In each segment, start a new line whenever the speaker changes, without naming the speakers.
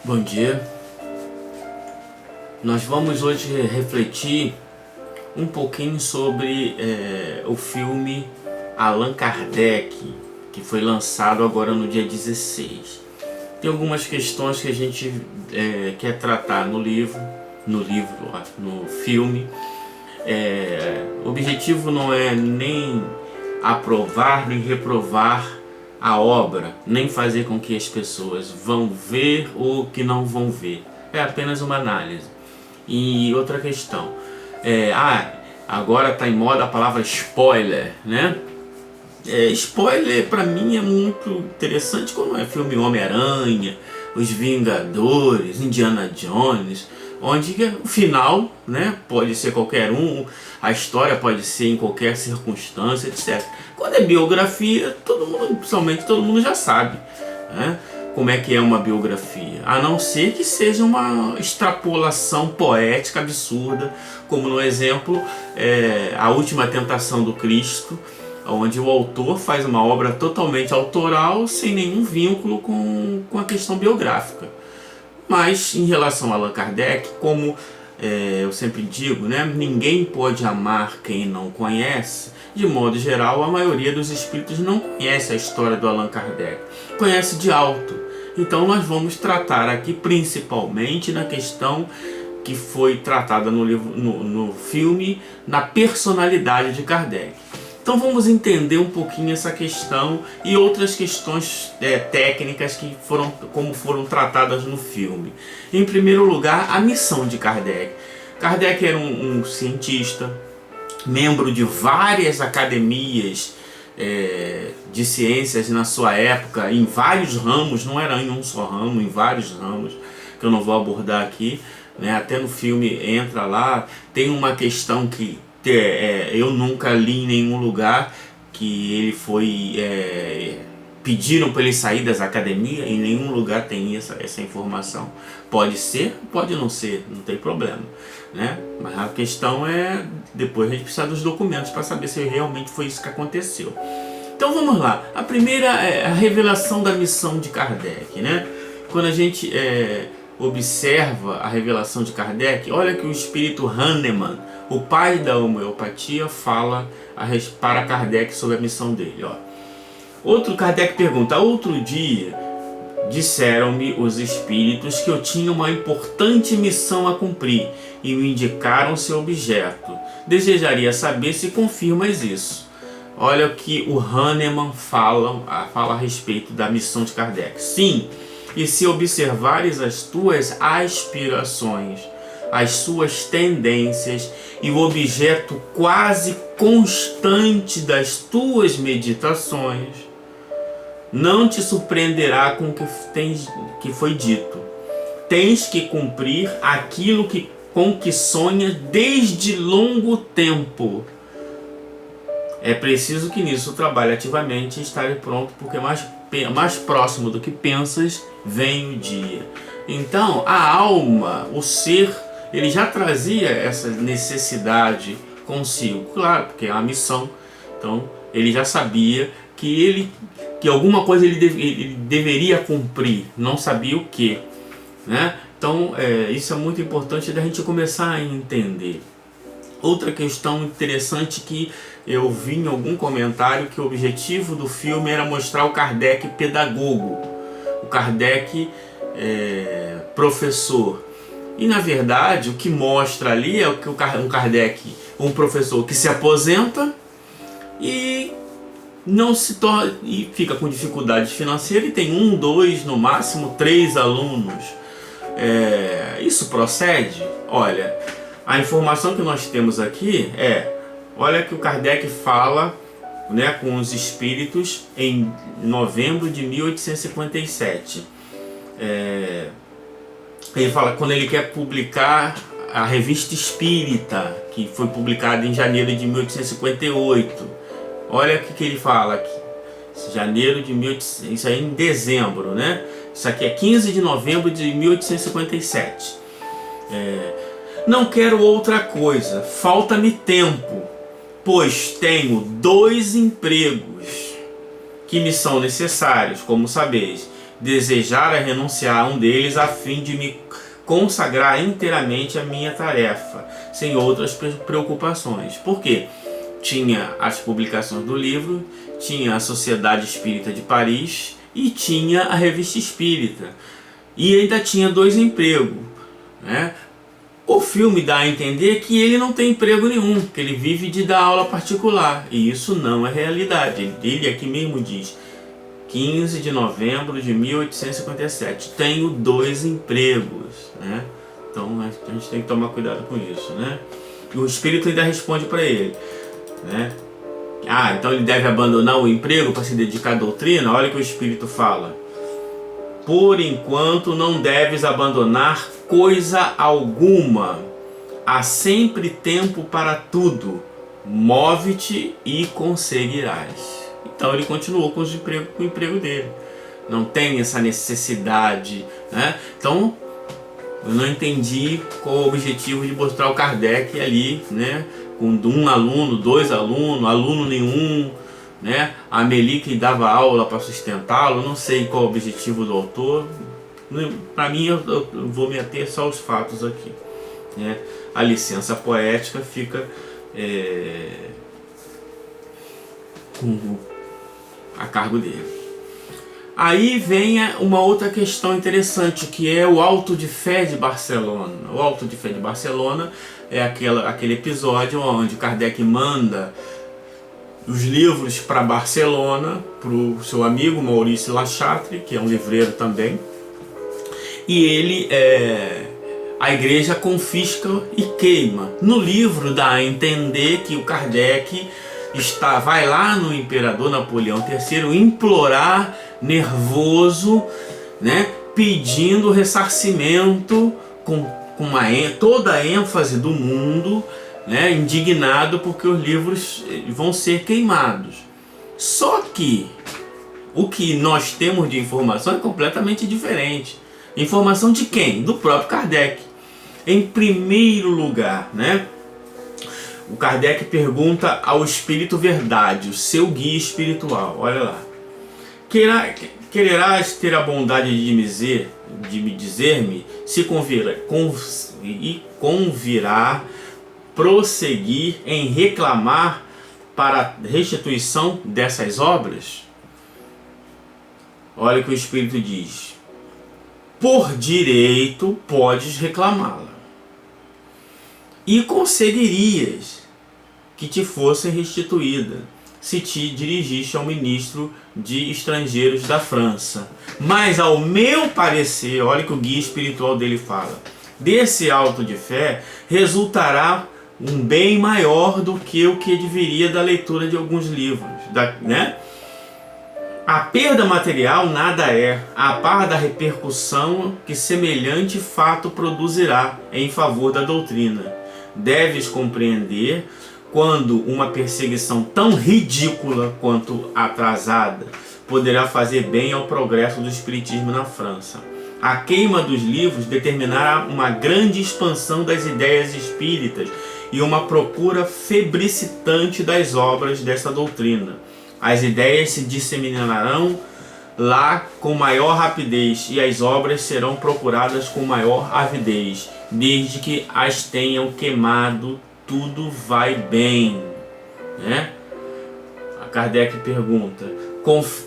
Bom dia. Nós vamos hoje refletir um pouquinho sobre o filme Allan Kardec, que foi lançado agora no dia 16. Tem algumas questões que a gente quer tratar no filme. O objetivo não é nem aprovar nem reprovar a obra, nem fazer com que as pessoas vão ver ou que não vão ver. É apenas uma análise. E outra questão, agora está em moda a palavra spoiler, né? Spoiler para mim é muito interessante quando é filme Homem-Aranha, Os Vingadores, Indiana Jones, onde o final, né, pode ser qualquer um, a história pode ser em qualquer circunstância, etc. Quando é biografia, principalmente todo mundo já sabe, né, como é que é uma biografia, a não ser que seja uma extrapolação poética absurda, como no exemplo A Última Tentação do Cristo, onde o autor faz uma obra totalmente autoral, sem nenhum vínculo com a questão biográfica. Mas em relação a Allan Kardec, como eu sempre digo, né, ninguém pode amar quem não conhece. De modo geral, a maioria dos espíritos não conhece a história do Allan Kardec, conhece de alto. Então nós vamos tratar aqui principalmente na questão que foi tratada no filme, na personalidade de Kardec. Então vamos entender um pouquinho essa questão e outras questões técnicas como foram tratadas no filme. Em primeiro lugar, a missão de Kardec. Kardec era um cientista, membro de várias academias de ciências na sua época, em vários ramos, não era em um só ramo, em vários ramos, que eu não vou abordar aqui, né? Até no filme entra lá, tem uma questão que eu nunca li em nenhum lugar que ele foi pediram para ele sair das academias. Em nenhum lugar tem essa informação. Pode ser, pode não ser, não tem problema, né? Mas a questão é, depois a gente precisa dos documentos para saber se realmente foi isso que aconteceu. Então vamos lá. A primeira é a revelação da missão de Kardec, né? Quando a gente observa a revelação de Kardec, olha que o espírito Hahnemann, o pai da homeopatia, fala para Kardec sobre a missão dele. Kardec pergunta: outro dia disseram-me os espíritos que eu tinha uma importante missão a cumprir e me indicaram seu objeto. Desejaria saber se confirmas isso. Olha o que o Hahnemann fala a respeito da missão de Kardec. Sim, e se observares as tuas aspirações, as suas tendências e o objeto quase constante das tuas meditações, não te surpreenderá com o que foi dito. Tens que cumprir aquilo com que sonhas desde longo tempo. É preciso que nisso trabalhe ativamente e esteja pronto, porque mais próximo do que pensas vem o dia. Então a alma, o ser, ele já trazia essa necessidade consigo, claro, porque é uma missão. Então ele já sabia que alguma coisa ele deveria cumprir, não sabia o que, né? Então isso é muito importante da gente começar a entender. Outra questão interessante que eu vi em algum comentário, que o objetivo do filme era mostrar o Kardec pedagogo, o Kardec professor. E na verdade o que mostra ali é que um Kardec, um professor que se aposenta e não se torna, e fica com dificuldade financeira e tem 1, 2, no máximo 3 alunos. Isso procede? Olha, a informação que nós temos aqui olha que o Kardec fala, né, com os espíritos em novembro de 1857. Ele fala quando ele quer publicar a Revista Espírita, que foi publicada em janeiro de 1858. Olha o que ele fala aqui. Janeiro de 1857, isso aí em dezembro, né? Isso aqui é 15 de novembro de 1857. Não quero outra coisa, falta-me tempo, pois tenho 2 empregos que me são necessários, como sabeis, desejara renunciar a um deles a fim de me consagrar inteiramente à minha tarefa, sem outras preocupações. Por quê? Tinha as publicações do livro, tinha a Sociedade Espírita de Paris e tinha a Revista Espírita. E ainda tinha 2 empregos, né? O filme dá a entender que ele não tem emprego nenhum, que ele vive de dar aula particular. E isso não é realidade. Ele aqui mesmo diz, 15 de novembro de 1857, tenho 2 empregos, né? Então a gente tem que tomar cuidado com isso, né? E o espírito ainda responde para ele, né? Então ele deve abandonar o emprego para se dedicar à doutrina? Olha o que o espírito fala. Por enquanto não deves abandonar coisa alguma. Há sempre tempo para tudo. Move-te e conseguirás. Então ele continuou com o emprego dele. Não tem essa necessidade, né? Então eu não entendi qual o objetivo de mostrar o Kardec ali, né? Com 1 aluno, 2 alunos, aluno nenhum, né? A Amélie que dava aula para sustentá-lo. Não sei qual o objetivo do autor. Para mim, eu vou me ater só aos fatos aqui, né? A licença poética fica a cargo dele. Aí vem uma outra questão interessante, que é o Auto de Fé de Barcelona. O Auto de Fé de Barcelona é aquele episódio onde Kardec manda os livros para Barcelona, para o seu amigo Maurice Lachatre, que é um livreiro também, e a igreja confisca e queima. No livro dá a entender que o Kardec vai lá no imperador Napoleão III implorar, nervoso, né, pedindo ressarcimento com toda a ênfase do mundo, né, indignado porque os livros vão ser queimados. Só que o que nós temos de informação é completamente diferente. Informação de quem? Do próprio Kardec. Em primeiro lugar, né, o Kardec pergunta ao Espírito Verdade, o seu guia espiritual. Olha lá. Quererás ter a bondade de me dizer-me se convirá prosseguir em reclamar para a restituição dessas obras? Olha o que o Espírito diz. Por direito podes reclamá-la, e conseguirias que te fosse restituída, se te dirigiste ao ministro de Estrangeiros da França. Mas ao meu parecer, olha o que o guia espiritual dele fala, desse auto de fé resultará um bem maior do que o que adviria da leitura de alguns livros, né? A perda material nada é, a par da repercussão que semelhante fato produzirá em favor da doutrina. Deves compreender quando uma perseguição tão ridícula quanto atrasada poderá fazer bem ao progresso do espiritismo na França. A queima dos livros determinará uma grande expansão das ideias espíritas e uma procura febricitante das obras dessa doutrina. As ideias se disseminarão lá com maior rapidez e as obras serão procuradas com maior avidez. Desde que as tenham queimado, tudo vai bem, né? A Kardec pergunta: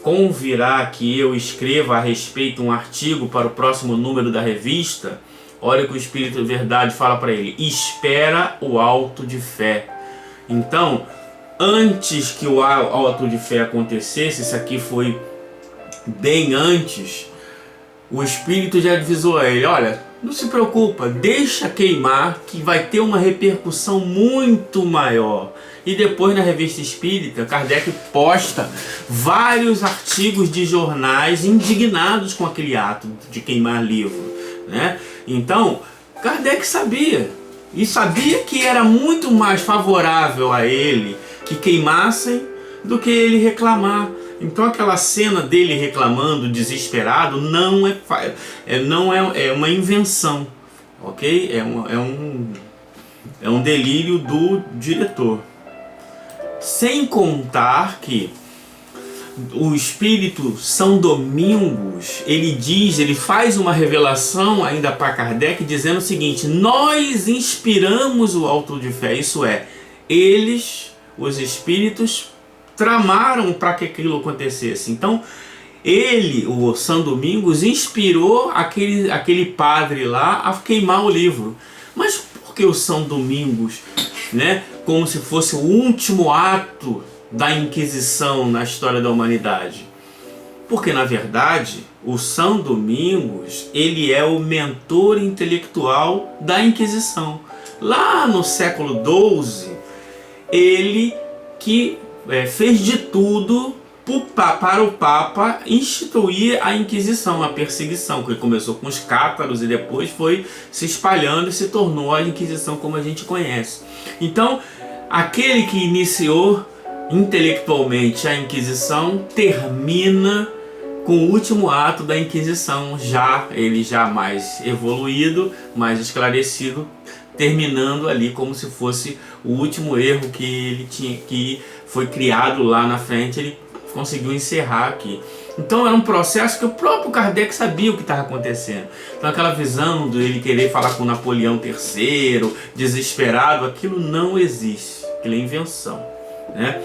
convirá que eu escreva a respeito um artigo para o próximo número da revista? Olha o que o Espírito de Verdade fala para ele: espera o auto de fé. Então, antes que o auto de fé acontecesse, isso aqui foi bem antes, o Espírito já avisou a ele: olha, não se preocupa, deixa queimar que vai ter uma repercussão muito maior. E depois na Revista Espírita, Kardec posta vários artigos de jornais indignados com aquele ato de queimar livro, né? Então, Kardec sabia, e sabia que era muito mais favorável a ele que queimassem do que ele reclamar. Então aquela cena dele reclamando, desesperado, não é uma invenção, ok? É um delírio do diretor. Sem contar que o Espírito São Domingos, ele faz uma revelação ainda para Kardec dizendo o seguinte: nós inspiramos o auto de fé, isso é, eles, os Espíritos, tramaram para que aquilo acontecesse. Então, ele, o São Domingos, inspirou aquele padre lá a queimar o livro. Mas por que o São Domingos, né, como se fosse o último ato da Inquisição na história da humanidade? Porque, na verdade, o São Domingos, ele é o mentor intelectual da Inquisição. Lá no século XII, ele que fez de tudo para o Papa instituir a Inquisição, a perseguição, que começou com os cátaros e depois foi se espalhando e se tornou a Inquisição como a gente conhece. Então, aquele que iniciou intelectualmente a Inquisição termina com o último ato da Inquisição, ele já mais evoluído, mais esclarecido, terminando ali como se fosse o último erro que ele tinha, que foi criado lá na frente, ele conseguiu encerrar aqui. Então era um processo que o próprio Kardec sabia o que estava acontecendo. Então aquela visão de ele querer falar com Napoleão III, desesperado, aquilo não existe, aquilo é invenção, né?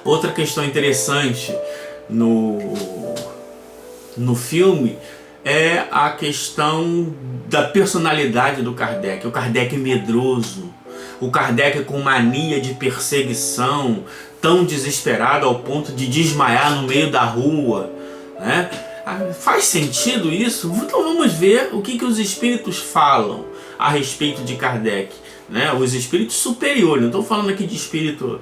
Outra questão interessante no filme é a questão da personalidade do Kardec. O Kardec medroso, o Kardec com mania de perseguição, tão desesperado ao ponto de desmaiar no meio da rua, né? Faz sentido isso? Então vamos ver o que os espíritos falam a respeito de Kardec, né? Os espíritos superiores, não estou falando aqui de espírito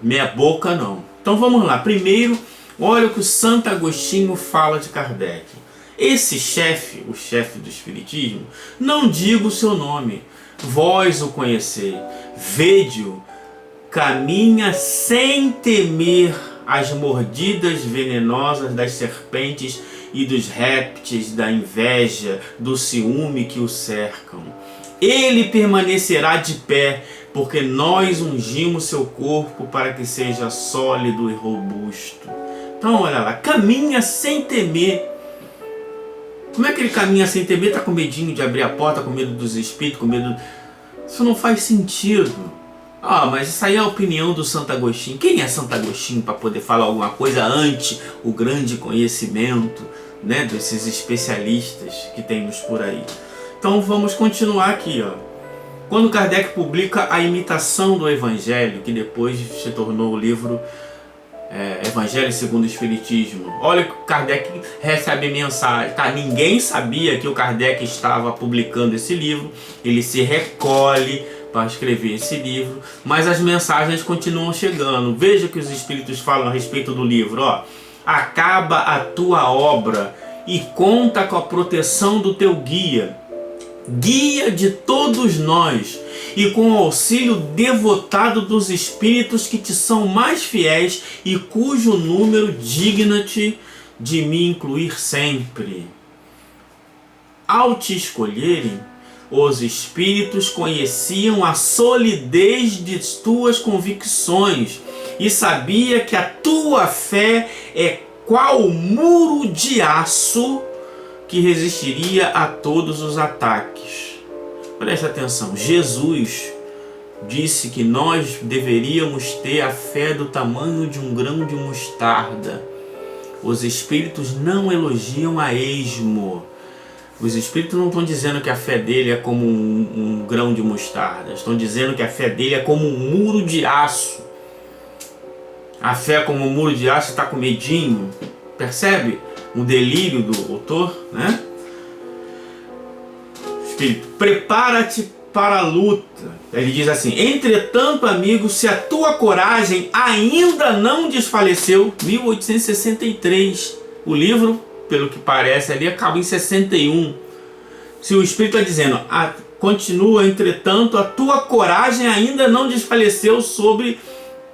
meia boca, não. Então vamos lá. Primeiro, olha o que o Santo Agostinho fala de Kardec. Esse chefe, o chefe do espiritismo, não digo o seu nome, vós o conhecei, vede-o, caminha sem temer as mordidas venenosas das serpentes e dos répteis da inveja, do ciúme que o cercam. Ele permanecerá de pé, porque nós ungimos seu corpo para que seja sólido e robusto. Então olha lá, caminha sem temer. Como é que ele caminha sem temer? Está com medinho de abrir a porta, com medo dos espíritos, com medo... Isso não faz sentido. Mas isso aí é a opinião do Santo Agostinho. Quem é Santo Agostinho para poder falar alguma coisa ante o grande conhecimento, né, desses especialistas que temos por aí? Então vamos continuar aqui, ó. Quando Kardec publica A Imitação do Evangelho, que depois se tornou o livro Evangelho segundo o Espiritismo, olha que Kardec recebe mensagem, tá? Ninguém sabia que o Kardec estava publicando esse livro, ele se recolhe para escrever esse livro, mas as mensagens continuam chegando. Veja o que os Espíritos falam a respeito do livro, ó. Acaba a tua obra e conta com a proteção do teu guia de todos nós, e com o auxílio devotado dos espíritos que te são mais fiéis e cujo número digna-te de me incluir sempre. Ao te escolherem, os espíritos conheciam a solidez de tuas convicções e sabia que a tua fé é qual muro de aço que resistiria a todos os ataques. Preste atenção, Jesus disse que nós deveríamos ter a fé do tamanho de um grão de mostarda. Os espíritos não elogiam a esmo. Os espíritos não estão dizendo que a fé dele é como um grão de mostarda. Estão dizendo que a fé dele é como um muro de aço. A fé como um muro de aço está com medinho. Percebe? Um delírio do autor, né? Espírito, prepara-te para a luta. Ele diz assim: entretanto, amigo, se a tua coragem ainda não desfaleceu, 1863. O livro, pelo que parece ali, acaba em 61. Se o Espírito está dizendo, continua, entretanto, a tua coragem ainda não desfaleceu sobre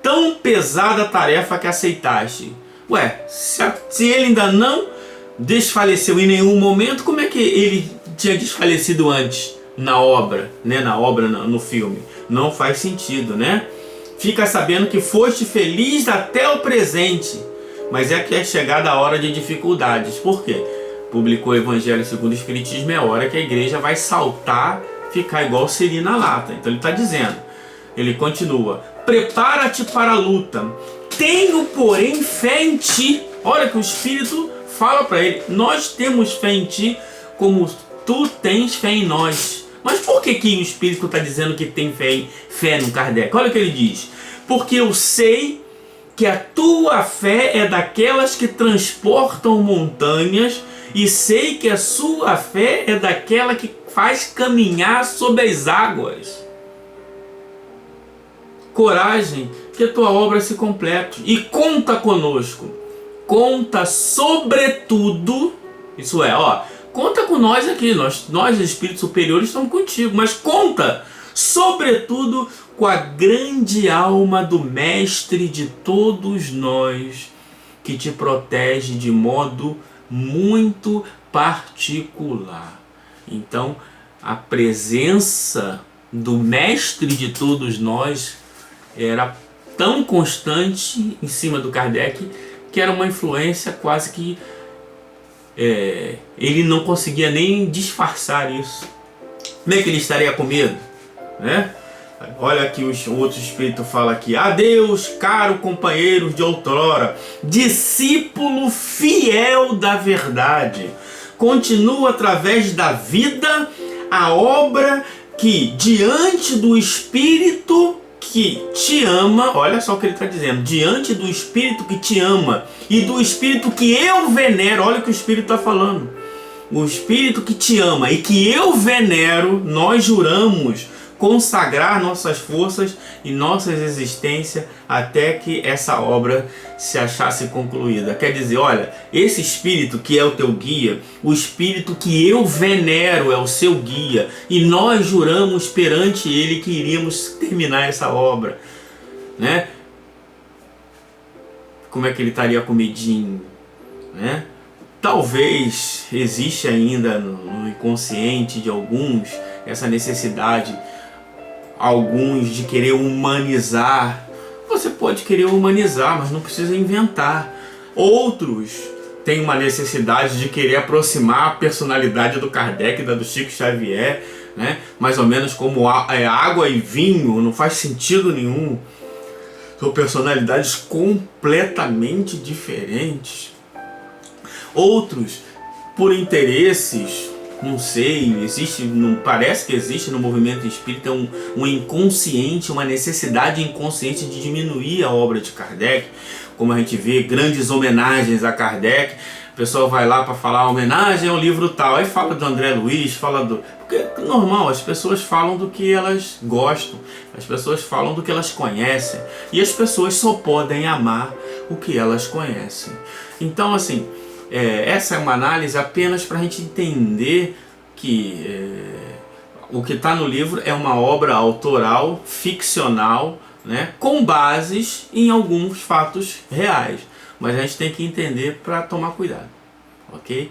tão pesada tarefa que aceitaste. Ué, se ele ainda não desfaleceu em nenhum momento, como é que ele tinha desfalecido antes na obra, né? No filme? Não faz sentido, né? Fica sabendo que foste feliz até o presente, mas é que é chegada a hora de dificuldades. Por quê? Publicou o Evangelho segundo o Espiritismo, é hora que a igreja vai saltar, ficar igual siri na lata. Então ele está dizendo, ele continua, prepara-te para a luta, tenho porém fé em ti. Olha que o Espírito fala para ele, nós temos fé em ti como tu tens fé em nós. Mas por que o Espírito está dizendo que tem fé no Kardec? Olha o que ele diz, porque eu sei que a tua fé é daquelas que transportam montanhas, e sei que a sua fé é daquela que faz caminhar sobre as águas. Coragem, que a tua obra se complete, e conta conosco, conta sobretudo, isso é, conta com nós aqui, nós espíritos superiores estamos contigo, mas conta sobretudo com a grande alma do Mestre de todos nós, que te protege de modo muito particular. Então, a presença do Mestre de todos nós era tão constante em cima do Kardec que era uma influência quase que ele não conseguia nem disfarçar isso. Como é que ele estaria com medo, né? Olha aqui o outro espírito fala aqui, adeus caro companheiro de outrora, discípulo fiel da verdade, continua através da vida a obra que diante do Espírito que te ama, olha só o que ele está dizendo, diante do Espírito que te ama e do Espírito que eu venero, olha o que o Espírito está falando, o Espírito que te ama e que eu venero, nós juramos consagrar nossas forças e nossa existência até que essa obra se achasse concluída. Quer dizer, olha, esse Espírito que é o teu guia, o Espírito que eu venero é o seu guia, e nós juramos perante ele que iríamos terminar essa obra, né? Como é que ele estaria com medinho, né? Talvez existe ainda no inconsciente de alguns essa necessidade, alguns de querer humanizar. Você pode querer humanizar, mas não precisa inventar. Outros têm uma necessidade de querer aproximar a personalidade do Kardec, da do Chico Xavier, né? Mais ou menos como água e vinho, não faz sentido nenhum. São personalidades completamente diferentes. Outros, por interesses, não sei, parece que existe no movimento espírita um inconsciente, uma necessidade inconsciente de diminuir a obra de Kardec, como a gente vê grandes homenagens a Kardec. O pessoal vai lá para falar homenagem ao livro tal, aí fala do André Luiz, porque é normal, as pessoas falam do que elas gostam, as pessoas falam do que elas conhecem, e as pessoas só podem amar o que elas conhecem. Então, assim, essa é uma análise apenas para a gente entender que o que está no livro é uma obra autoral, ficcional, né, com bases em alguns fatos reais. Mas a gente tem que entender para tomar cuidado, ok?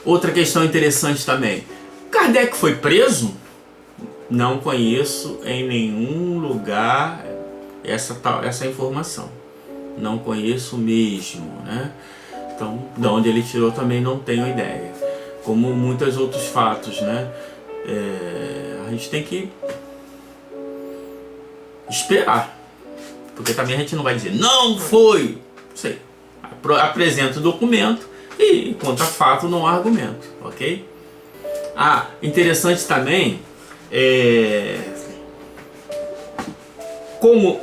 Outra questão interessante também. Kardec foi preso? Não conheço em nenhum lugar essa informação. Não conheço mesmo, né? Então, de onde ele tirou também não tenho ideia. Como muitos outros fatos, né? A gente tem que esperar. Porque também a gente não vai dizer, não foi! Não sei. Apresenta o documento e contra fato não há argumento, ok? Interessante também, como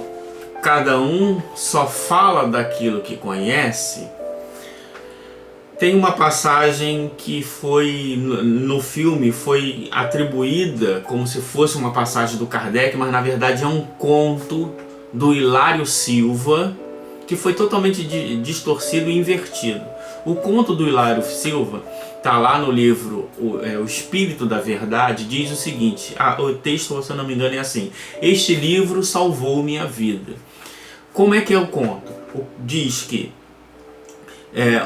cada um só fala daquilo que conhece. Tem uma passagem que foi no filme, foi atribuída como se fosse uma passagem do Kardec, mas na verdade é um conto do Hilário Silva, que foi totalmente distorcido e invertido. O conto do Hilário Silva está lá no livro O Espírito da Verdade, diz o seguinte, o texto, se eu não me engano, é assim: este livro salvou minha vida. Como é que é o conto? Diz que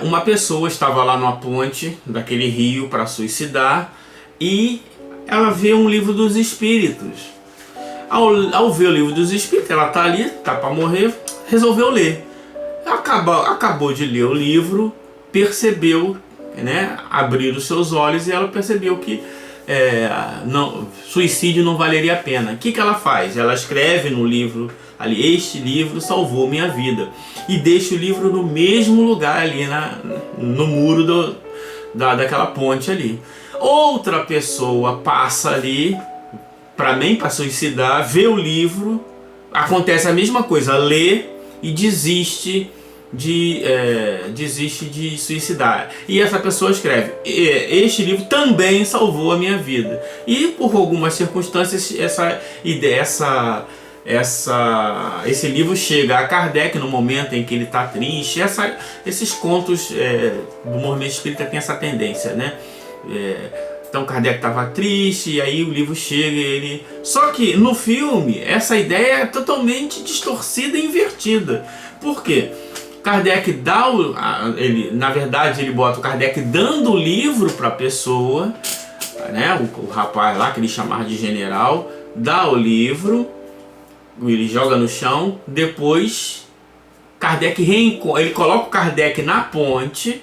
uma pessoa estava lá numa ponte daquele rio para suicidar e ela vê um livro dos espíritos. Ao ver o Livro dos Espíritos, ela tá ali, tá para morrer, resolveu ler. Acabou de ler o livro, percebeu, né, abriu os seus olhos e ela percebeu que suicídio não valeria a pena. O que ela faz? Ela escreve no livro ali: este livro salvou minha vida, e deixa o livro no mesmo lugar ali no muro daquela ponte ali. Outra pessoa passa ali para suicidar, vê o livro, acontece a mesma coisa, lê e desiste de suicidar. E essa pessoa escreve: este livro também salvou a minha vida. E por algumas circunstâncias esse livro chega a Kardec no momento em que ele está triste. Esses contos do movimento espírita tem essa tendência, né? Então Kardec estava triste e aí o livro chega e ele... Só que no filme essa ideia é totalmente distorcida e invertida. Por quê? Kardec na verdade ele bota o Kardec dando o livro para a pessoa, né? O rapaz lá que ele chamava de general dá o livro, ele joga no chão, depois Kardec ele coloca o Kardec na ponte.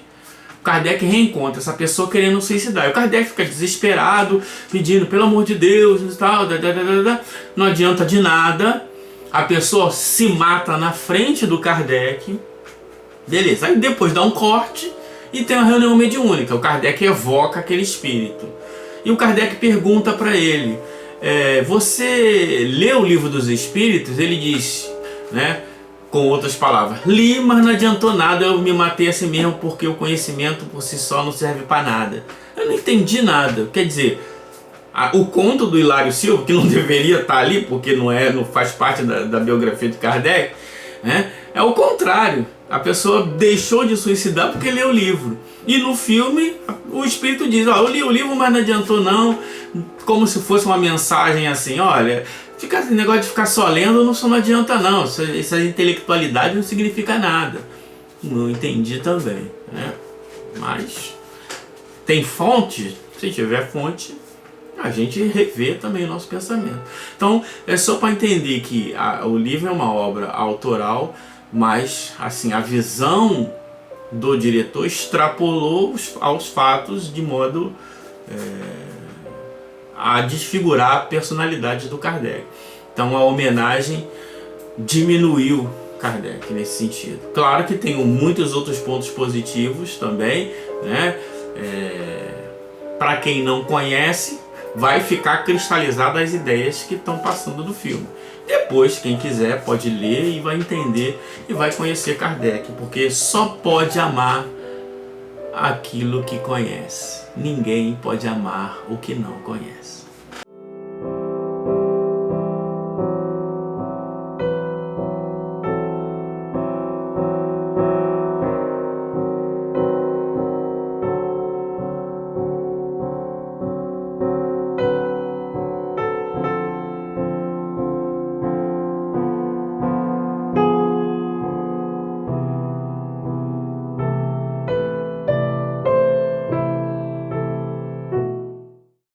Kardec reencontra essa pessoa querendo suicidar. E o Kardec fica desesperado, pedindo: pelo amor de Deus, e tal, não adianta de nada. A pessoa se mata na frente do Kardec. Beleza, aí depois dá um corte e tem uma reunião mediúnica. O Kardec evoca aquele espírito. E o Kardec pergunta para ele: você leu o Livro dos Espíritos? Ele diz, né, com outras palavras: li, mas não adiantou nada, eu me matei assim mesmo, porque o conhecimento por si só não serve para nada. Eu não entendi nada. Quer dizer, o conto do Hilário Silva, que não deveria estar ali, porque não faz parte da biografia de Kardec, né, é o contrário. A pessoa deixou de suicidar porque leu o livro. E no filme o espírito diz: eu li o livro, mas não adiantou não. Como se fosse uma mensagem assim: olha, esse negócio de ficar só lendo não adianta não. Essa intelectualidade não significa nada. Não entendi também, né? Mas tem fonte? Se tiver fonte, a gente revê também o nosso pensamento. Então é só para entender que o livro é uma obra autoral, mas assim, a visão do diretor extrapolou aos fatos de modo a desfigurar a personalidade do Kardec. Então a homenagem diminuiu Kardec nesse sentido. Claro que tem muitos outros pontos positivos também, né? Para quem não conhece, vai ficar cristalizado as ideias que estão passando do filme. Depois, quem quiser pode ler e vai entender e vai conhecer Kardec, porque só pode amar aquilo que conhece. Ninguém pode amar o que não conhece.